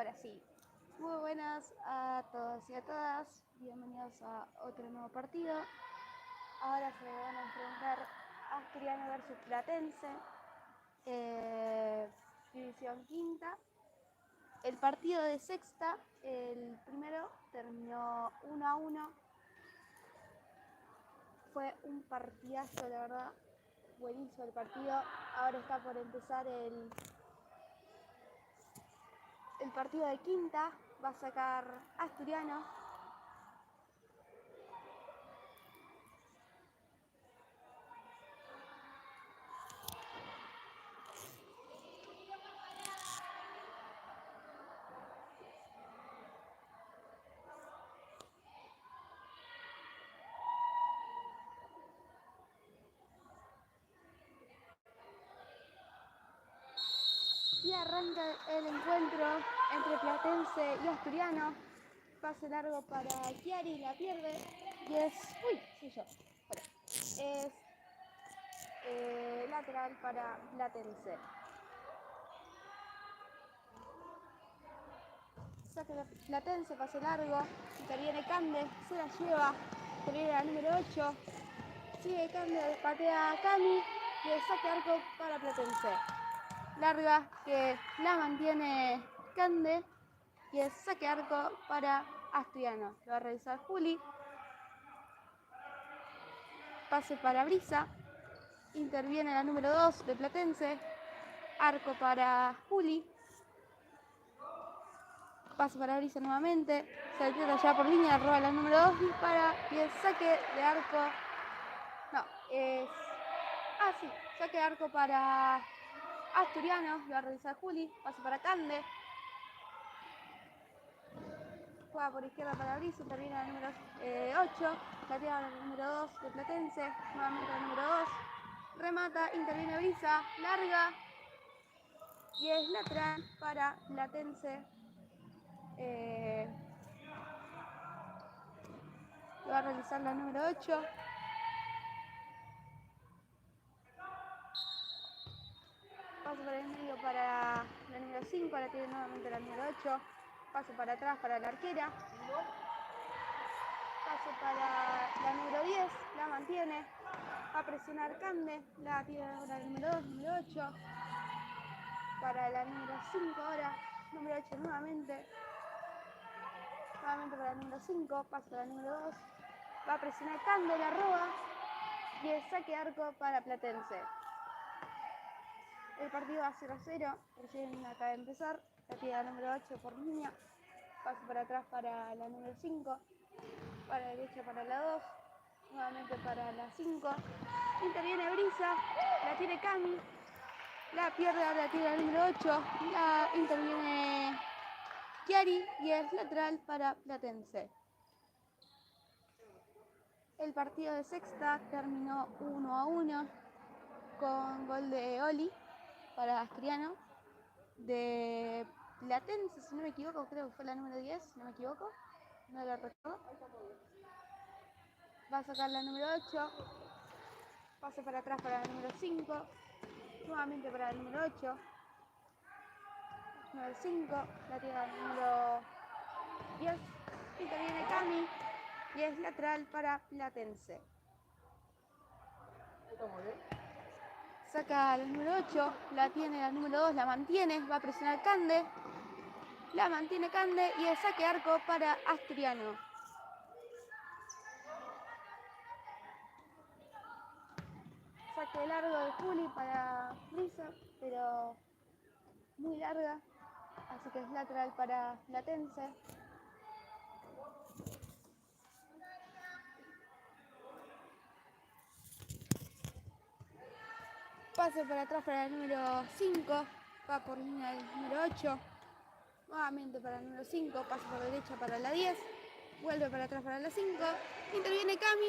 Ahora sí, muy buenas a todos y a todas, bienvenidos a otro nuevo partido. Ahora se van a enfrentar Asturiano versus Platense, división quinta. El partido de sexta, el primero terminó 1-1. Fue un partidazo, la verdad, buenísimo el partido. Ahora está por empezar el partido de quinta, va a sacar Asturiano. Y arranca el encuentro entre Platense y Asturiano. Pase largo para Chiari, la pierde. Y es... ¡Uy! Soy yo. Bueno, es lateral para Platense. Saque Platense, pase largo. Interviene Cande, se la lleva. Interviene la número 8. Sigue Cande, patea a Cami. Y el saque arco para Platense. Larga que la mantiene Cande y el saque arco para Asturiano. Lo va a realizar Juli. Pase para Brisa. Interviene la número 2 de Platense. Arco para Juli. Pase para Brisa nuevamente. Se tira ya por línea, roba la número 2, dispara y el saque de arco. No, es. Sí, saque de arco para Asturiano, lo va a realizar Juli. Pase para Cande. Juega por izquierda para Brisa, interviene la número 8, la tira la número 2 de Platense, nuevamente la número 2, remata, interviene Brisa, larga y es lateral para Platense. Lo va a realizar la número 8. Paso por el medio para la número 5, la tiene nuevamente la número 8. Paso para atrás para la arquera. Paso para la número 10, la mantiene. Va a presionar Cande, la tiene ahora la número 2, número 8. Para la número 5 ahora, número 8 nuevamente. Nuevamente para la número 5, paso para la número 2. Va a presionar Cande, la roba. Y el saque arco para Platense. El partido va 0-0, recién acaba de empezar. La tira la número 8 por línea. Paso para atrás para la número 5. Para la derecha para la 2. Nuevamente para la 5. Interviene Brisa. La tiene Cami. La pierde, ahora la tira la número 8. La interviene Chiari y es lateral para Platense. El partido de sexta terminó 1-1 con gol de Oli para Asturiano. De Platense, si no me equivoco, creo que fue la número 10, si no me equivoco. No lo recuerdo. Va a sacar la número 8. Pase para atrás para la número 5. Nuevamente para el número 8. Número 5. La tira el número 10. Interviene Cami. Y es lateral para Platense. Saca la número 8. La tiene la número 2. La mantiene. Va a presionar Cande. La mantiene Cande. Y el saque arco para Asturiano. Saque largo de Juli para Brisa, pero muy larga, así que es lateral para Platense. Pase para atrás para el número 5, va por línea del número 8, nuevamente para el número 5, pase por derecha para la 10, vuelve para atrás para la 5, interviene Cami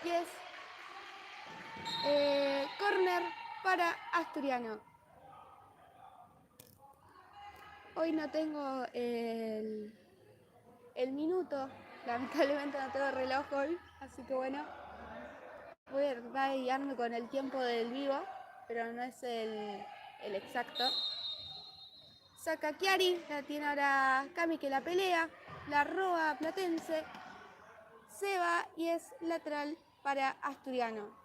y es córner para Asturiano. Hoy no tengo el minuto, lamentablemente no tengo reloj hoy, así que bueno, voy a guiarme con el tiempo del vivo, pero no es el exacto. Saca a Chiari, la tiene ahora Cami que la pelea, la roba a Platense, se va y es lateral para Asturiano.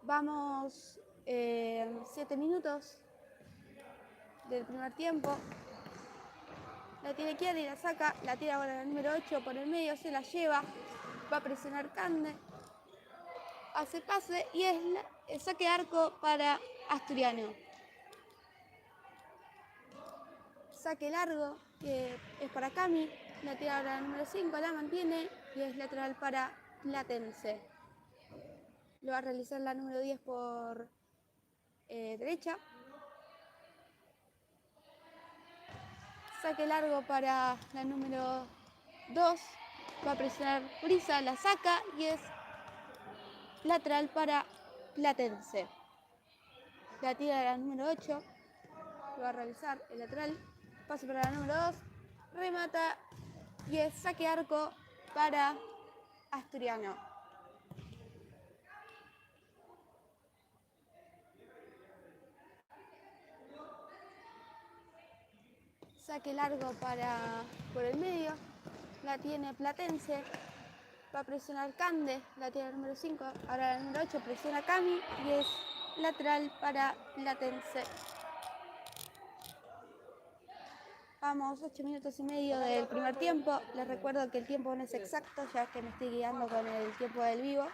Vamos 7 minutos del primer tiempo. La tiene Chiari, la saca, la tira ahora la número 8 por el medio, se la lleva, va a presionar Cande, hace pase y es saque de arco para Asturiano. Saque largo, que es para Cami, la tira ahora la número 5, la mantiene y es lateral para Platense. Lo va a realizar la número 10 por derecha. Saque largo para la número 2, va a presionar Brisa, la saca y es lateral para Platense. La tira la número 8, lo va a realizar el lateral, pase para la número 2, remata y es saque arco para Asturiano. Saque largo por el medio, la tiene Platense, va a presionar Cande, la tiene la número 5, ahora la número 8 presiona Cami y es lateral para Platense. Vamos 8 minutos y medio del primer tiempo. Les recuerdo que el tiempo no es exacto, ya que me estoy guiando con el tiempo del vivo.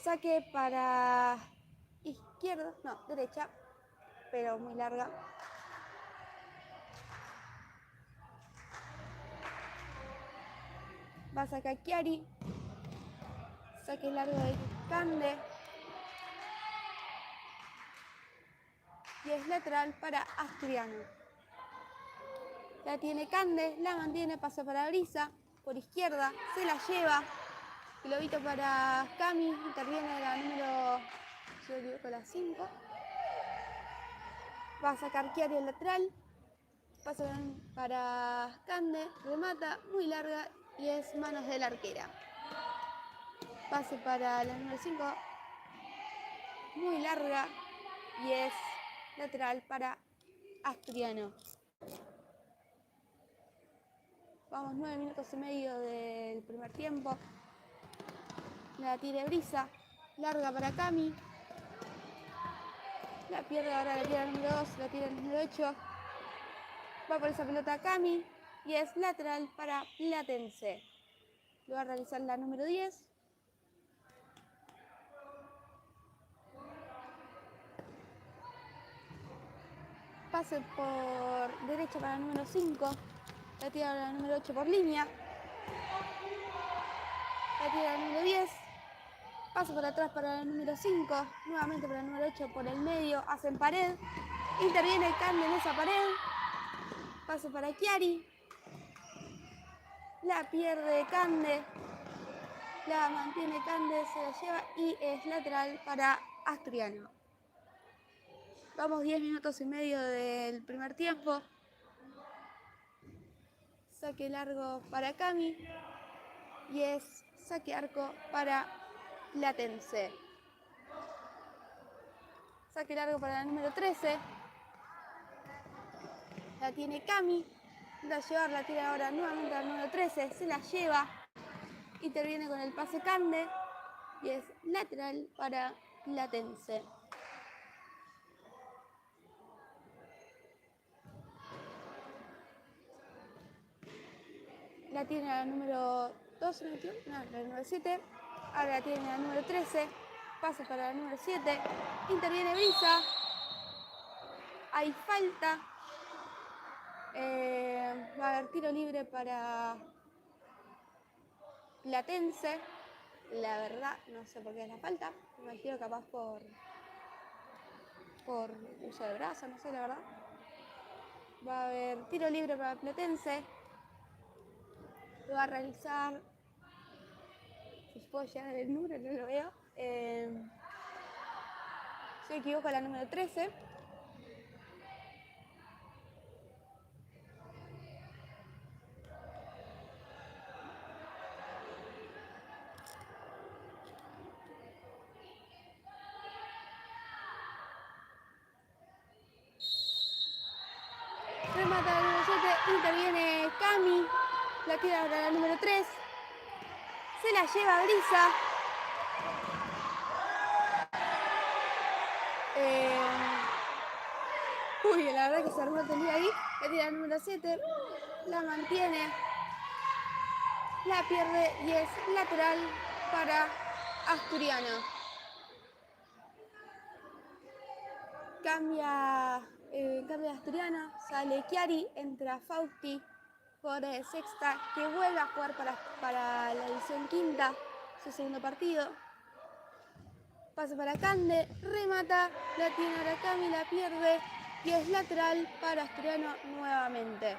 Saque para izquierda, no, derecha, pero muy larga. Va a sacar Chiari. Saque largo de Cande. Y es lateral para Asturiano. La tiene Cande, la mantiene, pasa para Brisa, por izquierda, se la lleva. Globito para Cami, interviene la número, si no me equivoco, la 5. Va a sacar Chiari el lateral. Pasa para Cande, remata, muy larga y es manos de la arquera. Pase para la número 5, muy larga y es lateral para Asturiano. Vamos 9 minutos y medio del primer tiempo. La tira Brisa, larga para Cami. La pierde ahora, la tira el número 2, la tira el número 8. Va por esa pelota a Cami y es lateral para Platense. Lo va a realizar la número 10. Pase por derecha para el número 5. La tira la número 8 por línea. La tira la número 10. Pase por atrás para el número 5. Nuevamente para el número 8 por el medio. Hacen pared. Interviene Cande en esa pared. Pase para Chiari. La pierde Cande. La mantiene Cande, se la lleva y es lateral para Asturiano. Vamos 10 minutos y medio del primer tiempo. Saque largo para Cami y es saque arco para Platense. Saque largo para la número 13. La tiene Cami. Va a llevar, la tira ahora nuevamente al número 13. Se la lleva. Interviene con el pase Cande y es lateral para Platense. La tiene la número 12, no, la número 7. Ahora la tiene la número 13. Pasa para la número 7. Interviene Brisa. Hay falta. Va a haber tiro libre para Platense. La verdad, no sé por qué es la falta. Me imagino capaz por uso de brazo, no sé la verdad. Va a haber tiro libre para Platense. Lo va a realizar, si puedo llegar a ver el número, no lo veo. Si me equivoco, la número 13. remata la número 7, interviene Cami, la tira para la número 3, se la lleva Brisa. Uy, la verdad que se armó el lío ahí, la tira la número 7, la mantiene, la pierde y es lateral para Asturiano. Cambia Asturiano, sale Chiari, entra Fausti por sexta, que vuelve a jugar para la edición quinta, su segundo partido. Pasa para Cande, remata, la tiene ahora Cami, la pierde y es lateral para Asturiano nuevamente.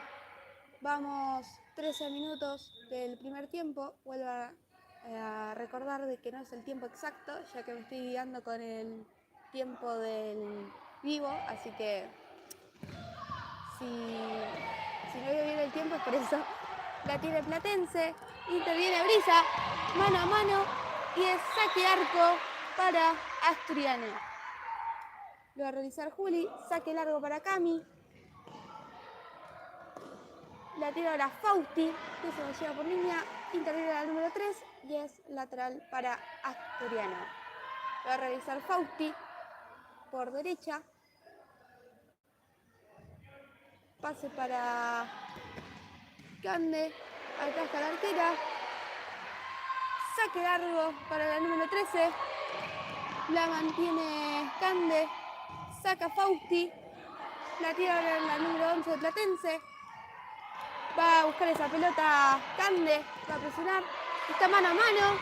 Vamos 13 minutos del primer tiempo. Vuelvo a recordar de que no es el tiempo exacto, ya que me estoy guiando con el tiempo del vivo, así que si no veo bien el tiempo es por eso. La tiene Platense, interviene Brisa, mano a mano y es saque arco para Asturiano. Lo va a realizar Juli, saque largo para Cami. La tira ahora Fausti, que se lo lleva por línea, interviene la número 3 y es lateral para Asturiano. Lo va a realizar Fausti por derecha. Pase para Cande, atasca la arquera. Saque largo para la número 13. La mantiene Cande. Saca Fausti. La tira ahora la número 11 de Platense. Va a buscar esa pelota Cande. Va a presionar. Está mano a mano.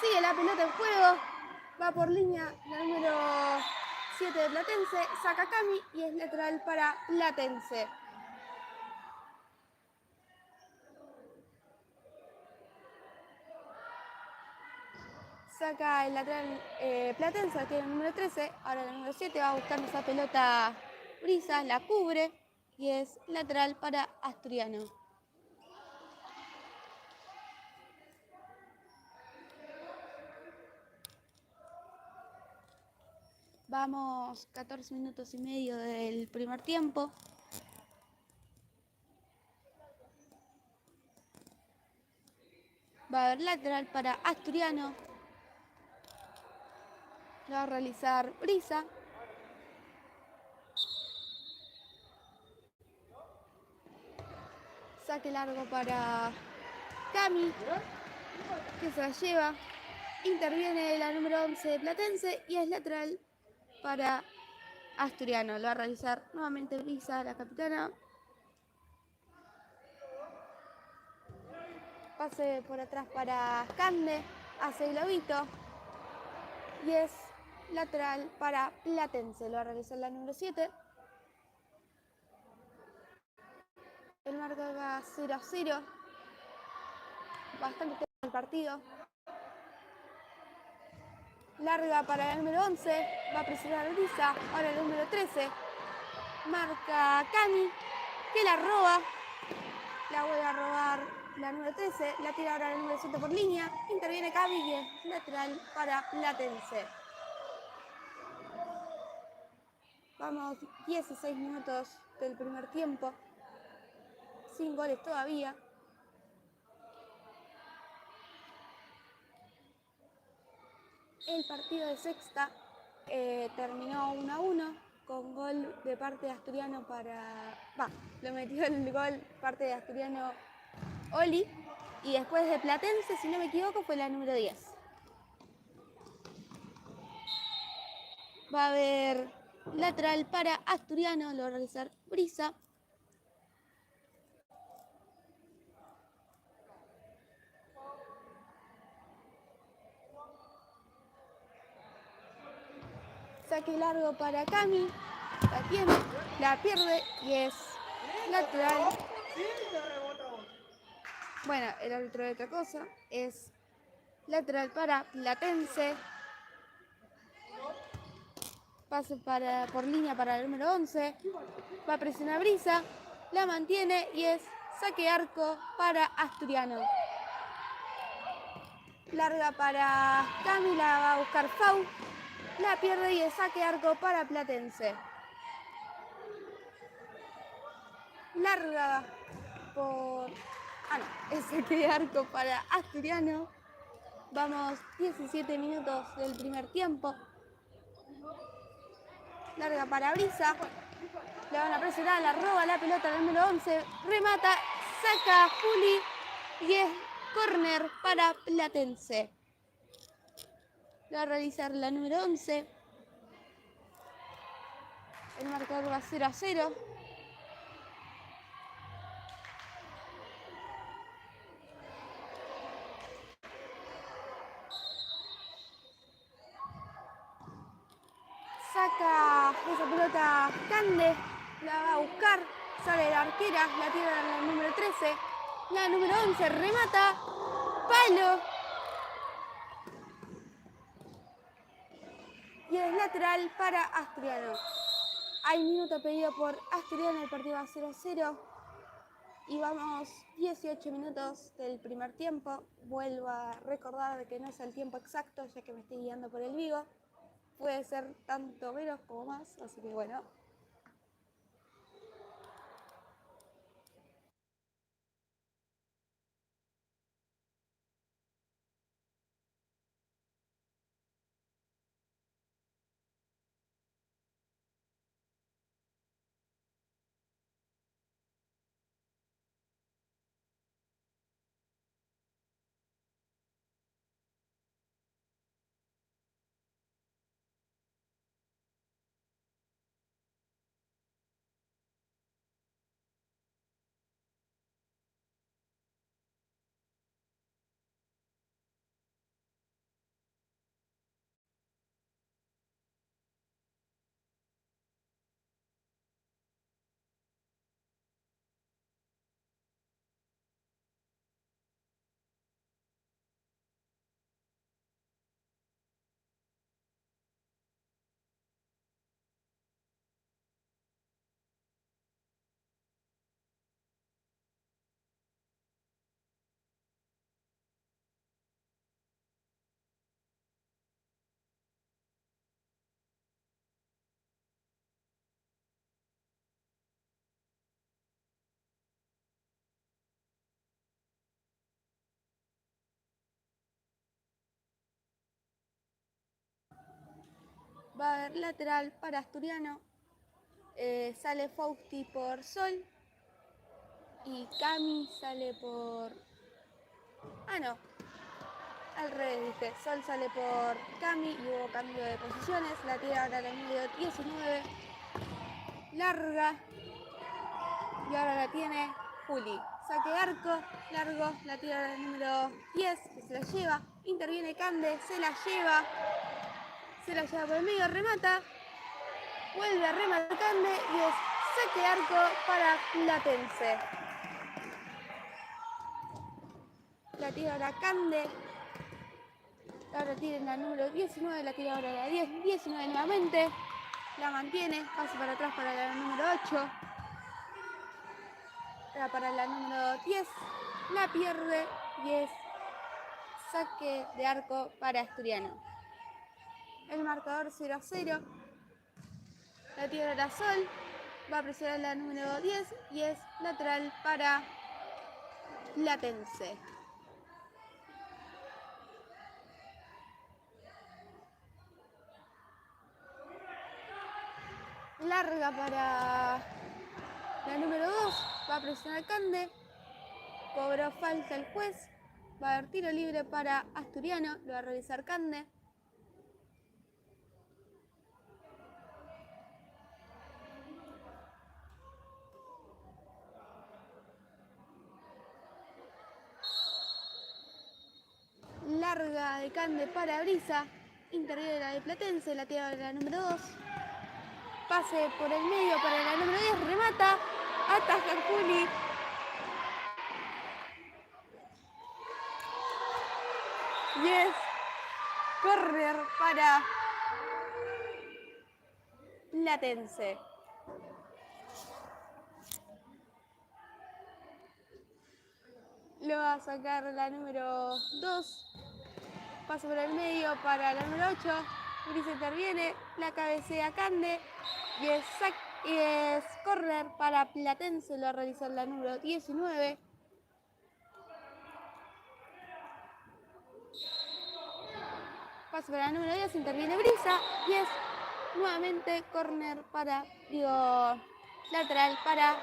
Sigue la pelota en juego. Va por línea la número 7 de Platense. Saca Cami y es lateral para Platense. Saca el lateral Platense, tiene el número 13, ahora el número 7 va buscando esa pelota Brisa, la cubre y es lateral para Asturiano. Vamos 14 minutos y medio del primer tiempo. Va a haber lateral para Asturiano. Lo va a realizar Brisa. Saque largo para Cami, que se la lleva. Interviene la número 11 de Platense y es lateral para Asturiano. Lo va a realizar nuevamente Brisa, la capitana. Pase por atrás para Cande, hace el globito y es lateral para Platense. Lo va a realizar la número 7. El marco va 0-0. Bastante tenso el partido. Larga para el número 11. Va a presionar Brisa. Ahora el número 13. Marca Cami, que la roba. La vuelve a robar la número 13. La tira ahora el número 7 por línea. Interviene Cami y es lateral para Platense. Vamos 16 minutos del primer tiempo. Sin goles todavía. El partido de sexta terminó 1-1 con gol de parte de Asturiano lo metió el gol parte de Asturiano Oli y después de Platense, si no me equivoco, fue la número 10. Va a haber lateral para Asturiano, lo va a realizar Brisa. Saque largo para Cami, la tiene, la pierde y es lateral. Bueno, el árbitro de otra cosa, es lateral para Platense. Pase por línea para el número 11. Va a presionar Brisa, la mantiene y es saque arco para Asturiano. Larga para Cami, la va a buscar Fau. La pierde y es saque arco para Platense. larga por... no, es saque de arco para Asturiano. Vamos 17 minutos del primer tiempo. Larga para Brisa. Le van a presionar, la roba la pelota al número 11. Remata, saca Juli y es córner para Platense. Le va a realizar la número 11. El marcador va 0-0. Saca esa pelota Cande, la va a buscar, sale la arquera, la tira la número 13, la número 11 remata, palo. Y es lateral para Asturiano. Hay minuto pedido por Asturiano, el partido va 0-0. Y vamos 18 minutos del primer tiempo. Vuelvo a recordar que no es el tiempo exacto, ya que me estoy guiando por el vivo. Puede ser tanto menos como más, así que bueno. Va a haber lateral para Asturiano. Sale Fausti por Sol. Y Cami sale por... no. Al revés, dije. Sol sale por Cami y hubo cambio de posiciones. La tira ahora la número 19. Larga. Y ahora la tiene Juli. Saque de arco. Largo. La tira la número 10. Que se la lleva. Interviene Cande. Se la lleva. Se la lleva por el medio. Remata. Vuelve a rematar Cande. Y es saque de arco para Platense. La tira ahora Cande. Ahora tiene la número 19, la tira ahora la 10, 19 nuevamente. La mantiene, pasa para atrás para la número 8. Ahora para la número 10. La pierde y es saque de arco para Asturiano. El marcador 0-0. La tira ahora Sol. Va a presionar la número 10 y es lateral para Platense. Larga para la número 2. Va a presionar Cande. Cobró falta el juez. Va a haber tiro libre para Asturiano. Lo va a realizar Cande. Larga de Cande para Brisa. Interviene la de Platense. La tira la número 2. Pase por el medio para la número 10. Remata. Ataja Juli. Y es córner para Platense. Lo va a sacar la número 2. Pasa por el medio para la número 8. Brisa interviene. La cabecea Cande. Y es Y es correr para Platense, lo va a realizar la número 19. Pase para la número 10, interviene Brisa y es nuevamente corner para, lateral para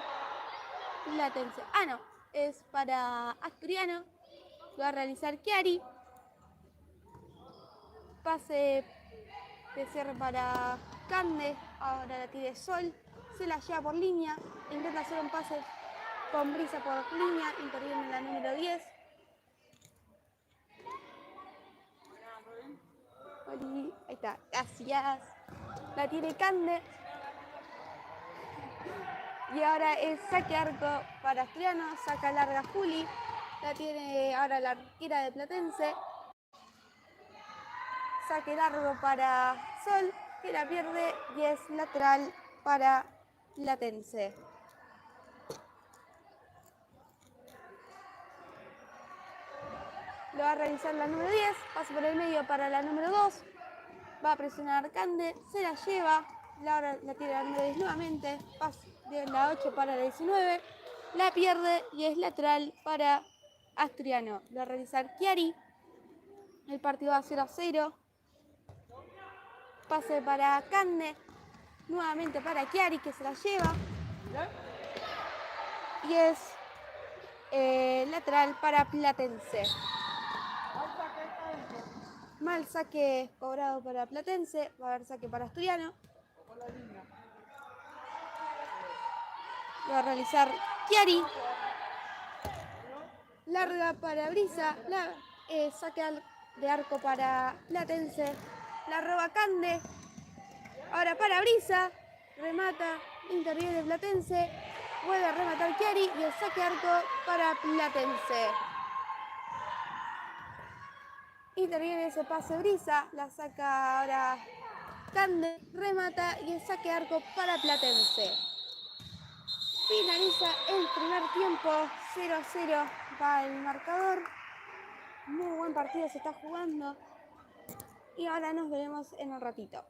Platense. Ah, no, es para Asturiano, lo va a realizar Chiari. Pase de cierre para Cande, ahora la tiene Sol, se la lleva por línea, intenta hacer un pase con Brisa por línea, interviene en la número 10. Ahí está, gracias. La tiene Cande. Y ahora es saque arco para Asturiano, saca larga Juli. La tiene ahora la arquera de Platense. Saque largo para Sol, que la pierde y es lateral para Platense. Lo va a realizar la número 10, pasa por el medio para la número 2. Va a presionar Cande, se la lleva. Ahora la tiene la número 10 nuevamente. Pasa de la 8 para la 19. La pierde y es lateral para Asturiano. Lo va a realizar Chiari. El partido va 0-0. Pase para Cande. Nuevamente para Chiari, que se la lleva. Y es lateral para Platense. Mal saque cobrado para Platense. Va a haber saque para Asturiano. Lo va a realizar Chiari. Larga para Brisa. Saque de arco para Platense. La roba Cande. Ahora para Brisa. Remata. Interviene Platense. Vuelve a rematar Chiari. Y el saque arco para Platense. Interviene ese pase Brisa. La saca ahora Cande. Remata. Y el saque arco para Platense. Finaliza el primer tiempo. 0-0 va el marcador. Muy buen partido se está jugando. Y ahora nos veremos en un ratito.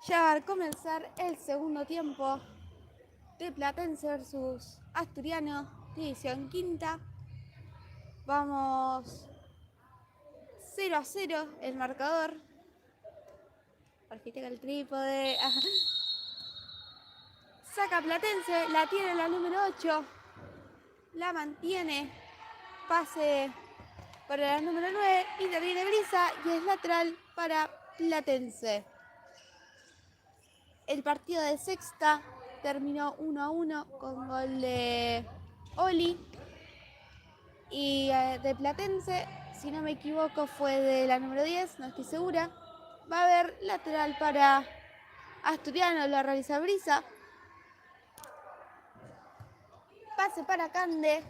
Ya va a comenzar el segundo tiempo de Platense versus Asturiano, división quinta. Vamos 0-0 el marcador. Fíjate que el trípode. Saca Platense, la tiene la número 8. La mantiene. Pase para la número 9. Interviene Brisa y es lateral para Platense. El partido de sexta terminó 1-1 con gol de Oli. Y de Platense, si no me equivoco, fue de la número 10, no estoy segura. Va a haber lateral para Asturiano, lo realiza Brisa. Pase para Cande.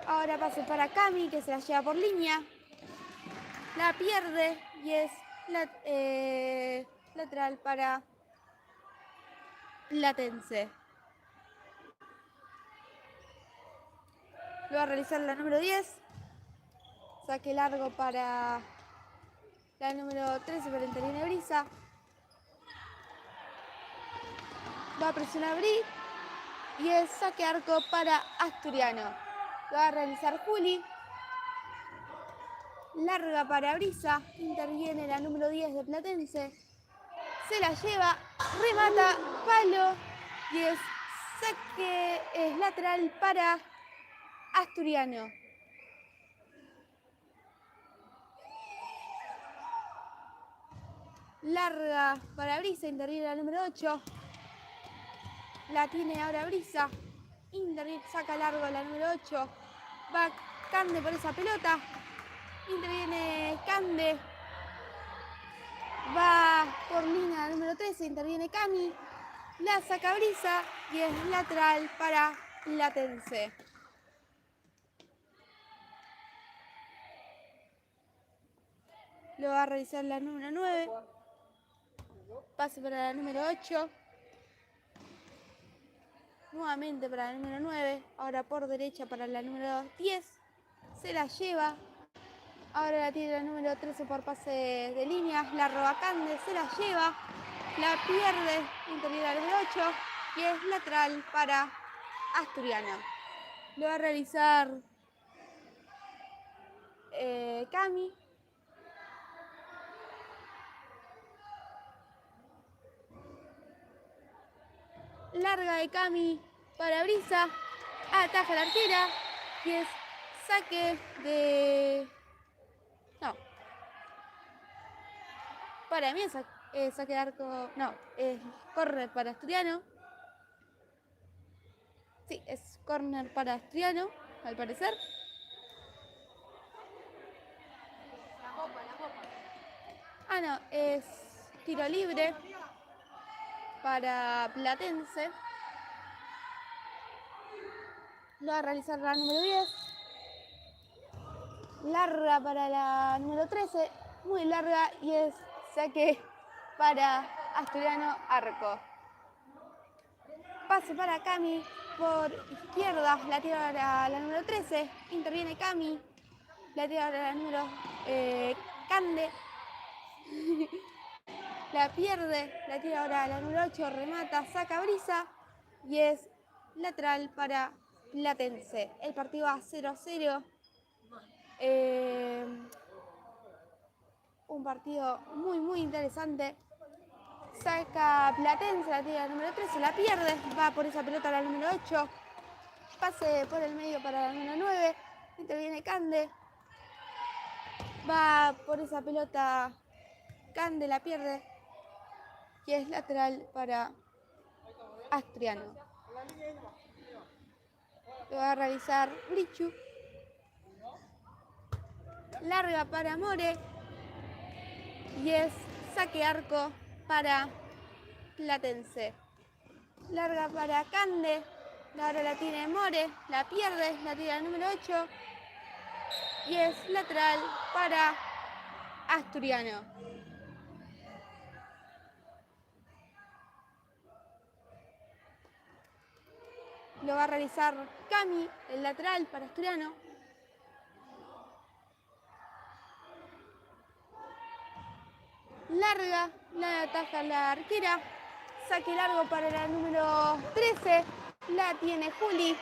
Ahora pase para Cami, que se la lleva por línea. La pierde y es lateral para Platense. Lo va a realizar la número 10. Saque largo para la número 13, para interviene Brisa. Va a presionar Bri y es saque arco para Asturiano. Lo va a realizar Juli. Larga para Brisa. Interviene la número 10 de Platense. Se la lleva, remata, palo y es saque, es lateral para Asturiano. Larga para Brisa, interviene la número 8. La tiene ahora Brisa. Interviene, saca largo la número 8. Va Cande por esa pelota. Interviene Cande. Va por línea la número 13. Interviene Cami. La saca Brisa y es lateral para Platense. Lo va a realizar la número 9. Pase para la número 8. Nuevamente para la número 9. Ahora por derecha para la número 10. Se la lleva. Ahora la tiene la número 13 por pase de línea. La roba Cande. Se la lleva. La pierde. Interviene la número 8. Y es lateral para Asturiano. Lo va a realizar Cami. Larga de Cami para Brisa. Ataja la arquera. Y es saque de... No. Para mí es saque de arco... No, es córner para Asturiano. Sí, es córner para Asturiano, al parecer. La copa. Ah, no, es tiro libre para Platense. Lo va a realizar la número 10. Larga para la número 13. Muy larga y es saque para Asturiano, arco. Pase para Cami por izquierda. La tira a la número 13. Interviene Cami. La tira a la número Cande. La pierde. La tira ahora a la número 8. Remata. Saca Brisa. Y es lateral para Platense. El partido va 0-0. Un partido muy interesante. Saca Platense, la tira número 13, la pierde. Va por esa pelota a la número 8. Pase por el medio para la número 9. Interviene Cande. Va por esa pelota Cande, la pierde. Y es lateral para Asturiano. Lo va a realizar Brichu. Larga para More. Y es saque arco para Platense. Larga para Cande. Ahora la tiene More. La pierde. La tira el número 8. Y es lateral para Asturiano. Lo va a realizar Cami, el lateral para Asturiano. Larga la ataja la arquera, saque largo para la número 13, la tiene Juli,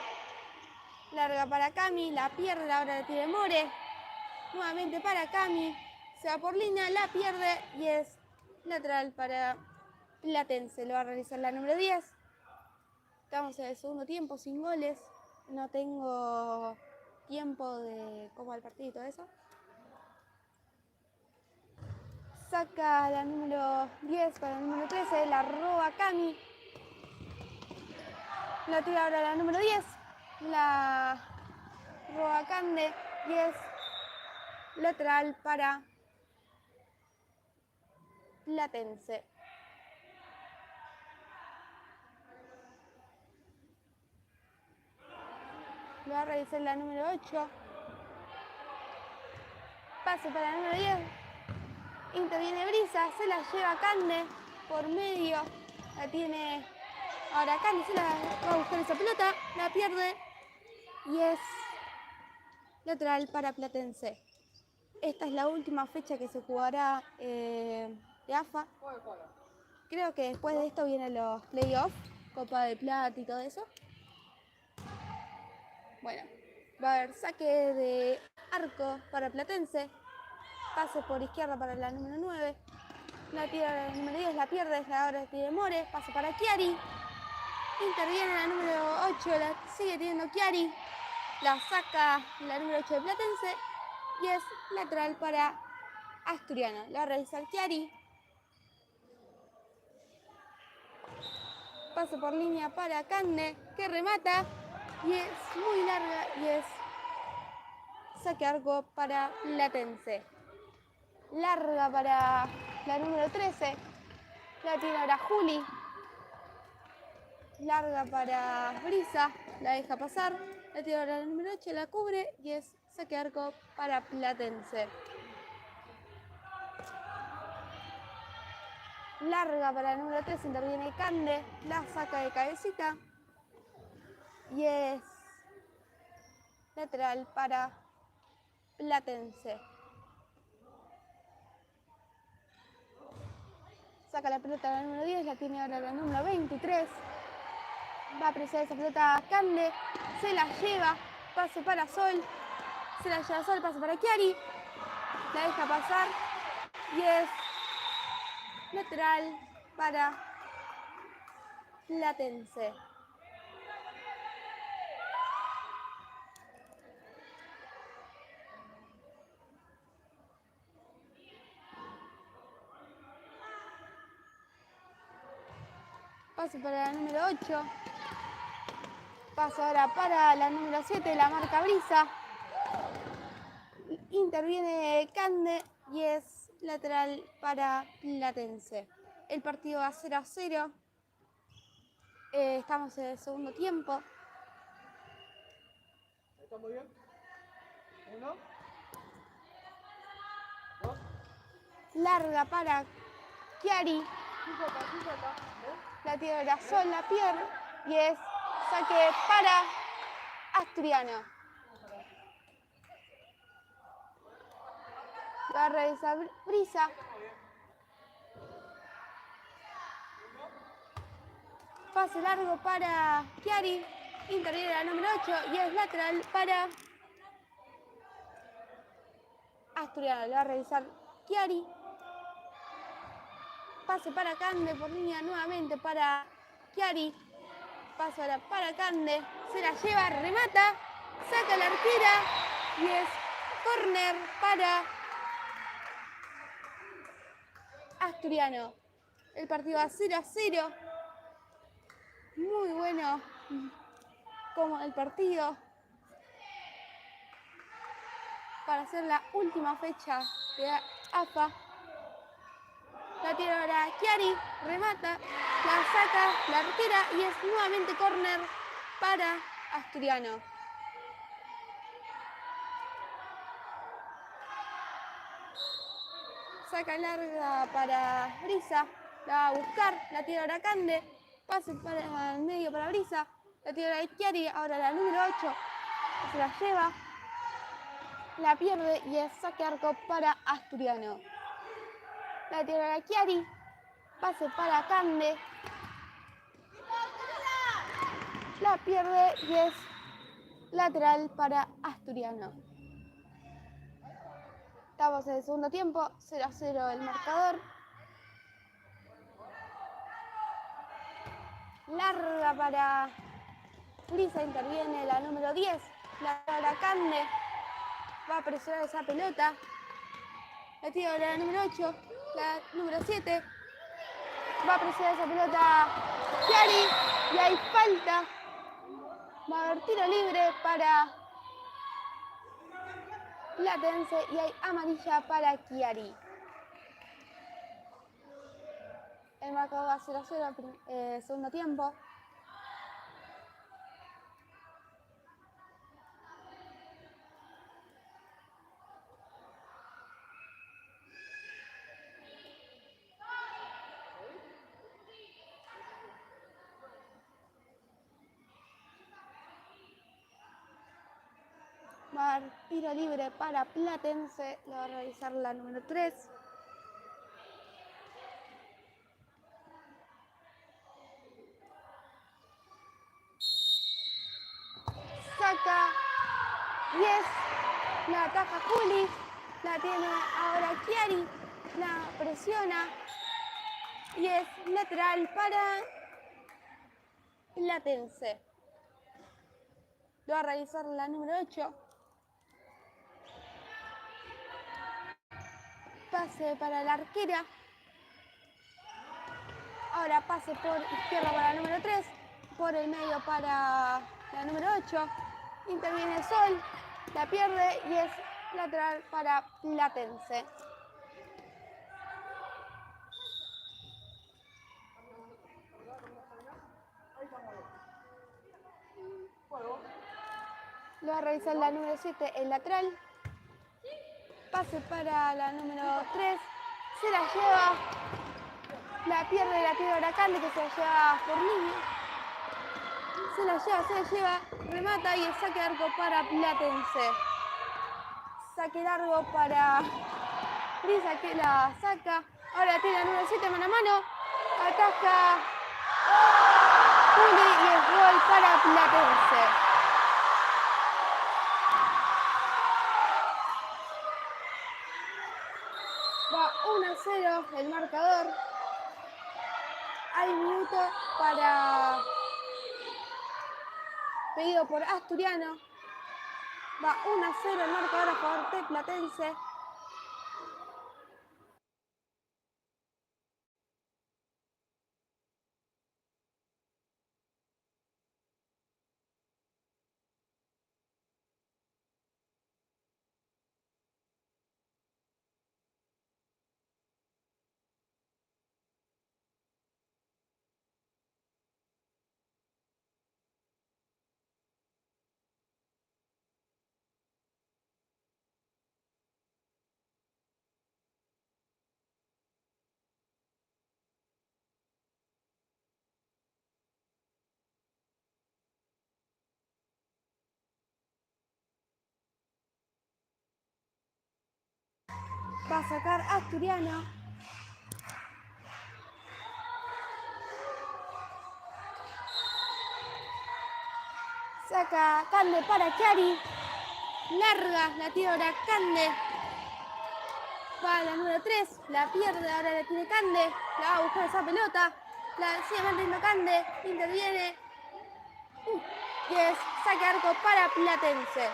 larga para Cami, la pierde, ahora la tiene More, nuevamente para Cami, se va por línea, la pierde y es lateral para Platense, lo va a realizar la número 10. Estamos en el segundo tiempo, sin goles, no tengo tiempo de cómo va el partido y todo eso. Saca la número 10 para la número 13, la roba Cami. La tira ahora la número 10, la roba Cande y es lateral para Platense. Lo va a realizar la número 8. Pase para la número 10. Interviene Brisa, se la lleva Cande por medio. La tiene ahora Cande, se la va a buscar esa pelota, la pierde y es lateral para Platense. Esta es la última fecha que se jugará de AFA. Creo que después de esto vienen los playoffs, Copa de Plata y todo eso. Bueno, va a haber saque de arco para Platense. Pase por izquierda para la número 9. La tira la número 10, la pierde, ahora tiene More. Pase para Chiari. Interviene la número 8, la sigue teniendo Chiari. La saca la número 8 de Platense. Y es lateral para Asturiano. La va a realizar Chiari. Pase por línea para Cande, que remata. Y es muy larga y es saque arco para Platense. Larga para la número 13. La tiene ahora Juli. Larga para Brisa. La deja pasar. La tiene ahora la número 8. La cubre y es saque arco para Platense. Larga para la número 3. Interviene Cande. La saca de cabecita. Y es lateral para Platense. Saca la pelota la número 10, la tiene ahora la número 23. Va a presionar esa pelota Cande, se la lleva, pase para Sol, se la lleva Sol, pase para Chiari, la deja pasar y es lateral para Platense. Pase para la número 8. Pase ahora para la número 7, la marca Brisa. Interviene Cande y es lateral para Platense. El partido va 0-0. Estamos en el segundo tiempo. ¿Está muy bien? 1, 2. Larga para Chiari. La tiene la Sol, la pierde y es saque para Asturiano. Va a realizar Brisa. Pase largo para Chiari. Interviene la número 8 y es lateral para Asturiano. Lo va a realizar Chiari. Pase para Cande por línea nuevamente para Chiari. Pase ahora para Cande. Se la lleva, remata. Saca la arquera y es córner para Asturiano. El partido va 0-0. Muy bueno como el partido para hacer la última fecha de AFA. La tiene ahora Chiari, remata, la saca la arquera y es nuevamente córner para Asturiano. Saca larga para Brisa, la va a buscar, la tiene ahora Cande, pase para el medio para Brisa, la tiene ahora Chiari, ahora la número 8, se la lleva, la pierde y es saque arco para Asturiano. La tiene ahora Chiari, Pase para Cande. La pierde y es lateral para Asturiano. Estamos en el segundo tiempo, 0-0 el marcador. Larga para Brisa, interviene la número 10. La para Cande. Va a presionar esa pelota. La tira la número 8. La número 7. Va a presionar esa pelota Chiari. Y hay falta. Va a haber tiro libre para Platense y hay amarilla para Chiari. El marcador va 0-0 segundo tiempo. Va a haber tiro libre para Platense. Lo va a realizar la número 3. Saca 10. La ataca Juli. La tiene ahora Chiari. La presiona. Y es lateral para Platense. Lo va a realizar la número 8. Pase para la arquera. Ahora pase por izquierda para la número 3. Por el medio para la número 8. Interviene Sol. La pierde y es lateral para Platense. Lo va a realizar la número 7, el lateral. Pase para la número 3. Se la lleva. La pierde la tira Huracán, que se la lleva Forlini. Se la lleva, remata y el saque de arco para Platense. Saque largo para Brisa, que la saca. Ahora tiene la número 7 mano a mano. Ataca Juli y es gol para Platense. Va 1-0 el marcador. Hay minuto para pedido por Asturiano. Va 1-0 el marcador a favor de Platense. Va a sacar Asturiano. Saca Cande para Chiari. Larga la tira ahora Cande. Va a la número 3. La pierde, ahora la tiene Cande. La va a buscar esa pelota. La sigue manteniendo Cande. Interviene. Y es saque arco para Platense.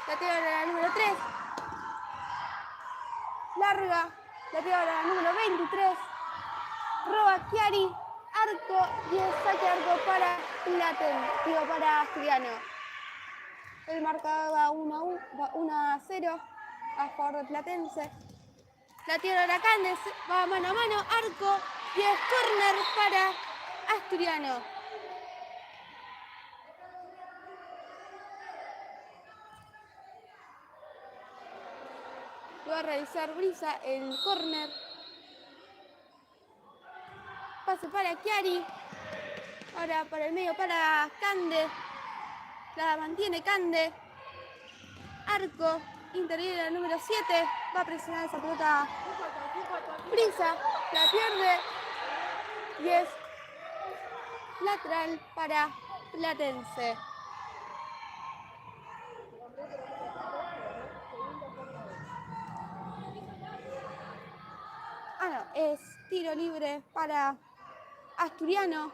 La tira ahora la número 3. Larga. La tira ahora la número 23. Roba Chiari. Arco y el saque arco para Platense, para Asturiano. El marcador va 1-0 a favor de Platense. La tira Huracán, va mano a mano, arco y es córner para Asturiano. Lo va a realizar Brisa el córner. Pase para Chiari. Ahora para el medio para Cande. La mantiene Cande. Arco. Interviene la número 7. Va a presionar esa pelota Brisa. La pierde. y es lateral para Platense. No, es tiro libre para Asturiano.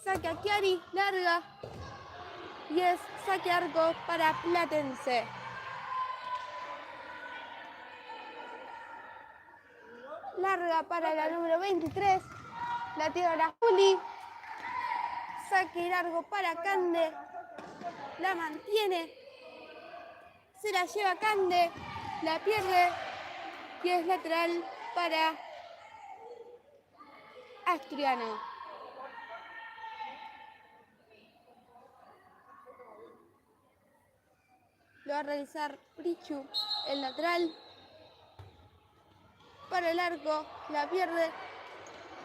Saque a Chiari, larga, y es saque arco para Platense. Larga para la número 23, la tira ahora Juli. Saque largo para Cande, la mantiene, se la lleva Cande, la pierde y es lateral para Asturiano. Lo va a realizar Brichu, el lateral. Para el arco, la pierde,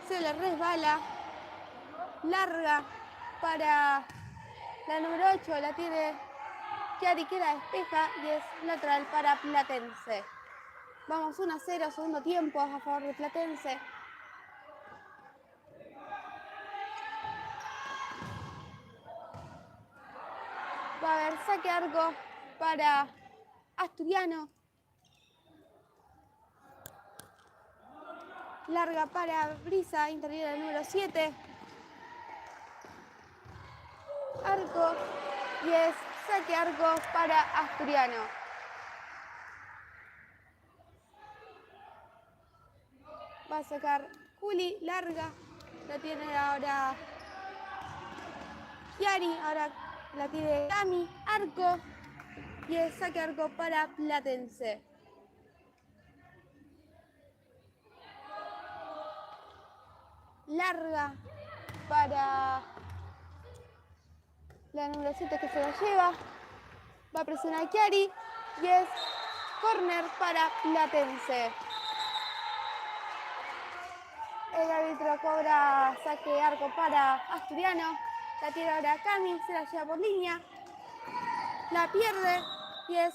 se le resbala. Larga para la número 8, la tiene Chiari, que la despeja y es lateral para Platense. Vamos 1-0, segundo tiempo a favor de Platense. Va a haber saque arco para Asturiano. Larga para Brisa, interior del número 7. Arco y es saque arco para Asturiano. Va a sacar Juli, larga. La tiene ahora Chiari, ahora la tiene Cami, arco. Y es saque arco para Platense. Larga para la número 7 que se la lleva. Va a presionar a Chiari y es córner para Platense. El árbitro cobra saque de arco para Asturiano. La tira ahora Cami, se la lleva por línea. La pierde y es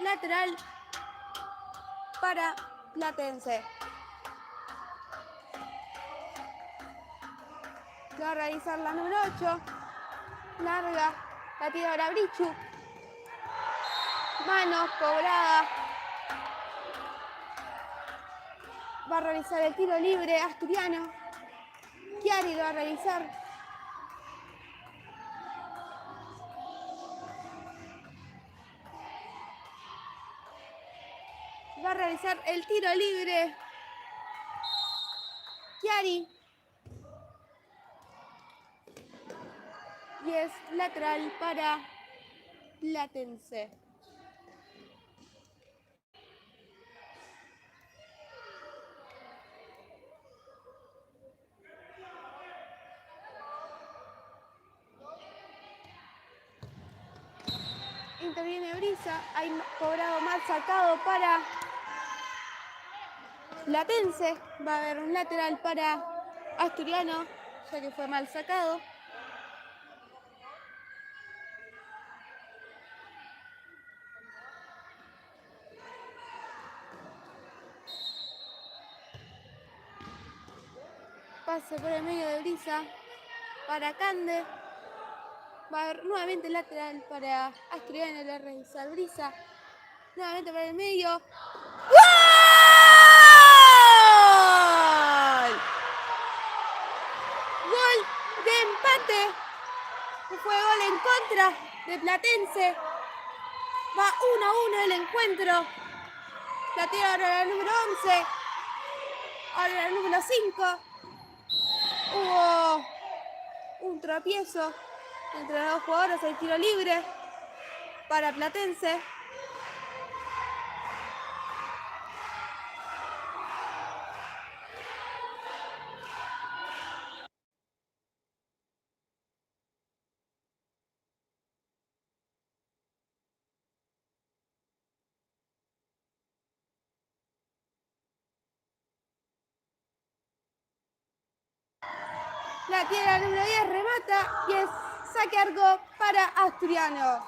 lateral para Platense. Lo va a realizar la número 8. Larga, la tira ahora Brichu. Mano cobrada. Va a realizar el tiro libre Asturiano. Chiari lo va a realizar. Va a realizar el tiro libre Chiari. Y es lateral para Platense. Interviene Brisa, hay cobrado mal sacado para Platense. Va a haber un lateral para Asturiano, ya que fue mal sacado. Pase por el medio de Brisa para Cande. Va a haber nuevamente lateral para Asturiano, le realiza Brisa. Nuevamente para el medio. ¡Gol! Gol de empate. Fue gol en contra de Platense. Va 1-1 el encuentro. La tira ahora la número 11. Ahora la número 5. Hubo un tropiezo entre los dos jugadores. Hay tiro libre para Platense. La tira número 10, remata y es saque arco para Asturiano.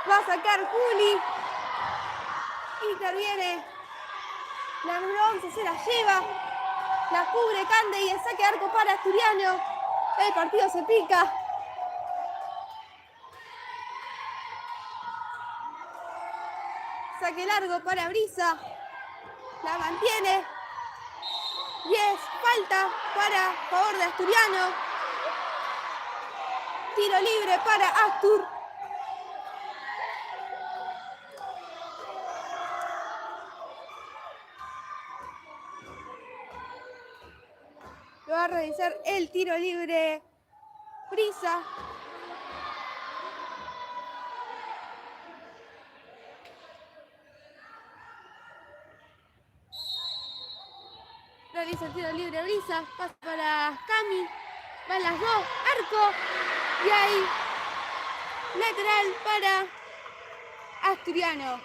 Va a sacar Juli. Interviene. La número 11 se la lleva. La cubre Cande y el saque de arco para Asturiano. El partido se pica. Saque largo para Brisa. La mantiene. Y es falta para favor de Asturiano. Tiro libre para Astur. Lo va a realizar el tiro libre Brisa. Realiza el tiro libre Brisa. Pasa para Cami. Van las dos. Arco. Y ahí. Lateral para Asturiano.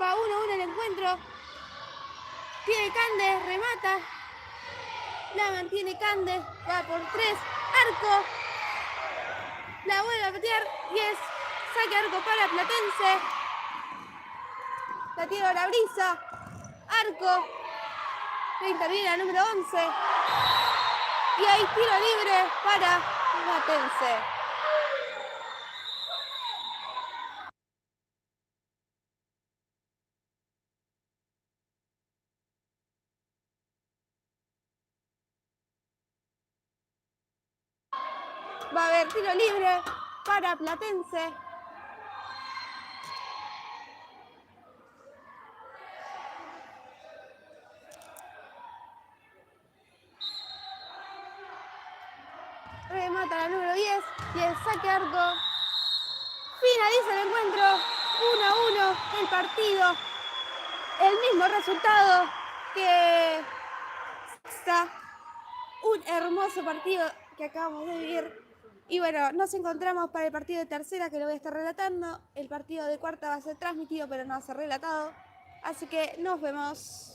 Va 1-1 el encuentro. Tiene Cande, remata. La mantiene Cande. Va por 3. Arco. La vuelve a patear y es saque arco para Platense. La tira la Brisa. Arco. Le interviene la número 11. Y hay tiro libre para Platense. Va a haber tiro libre para Platense. Remata la número 10 y el saque arco. Finaliza el encuentro. 1-1 el partido. El mismo resultado que está un hermoso partido que acabamos de vivir. Y bueno, nos encontramos para el partido de tercera que lo voy a estar relatando. El partido de cuarta va a ser transmitido pero no va a ser relatado. Así que nos vemos.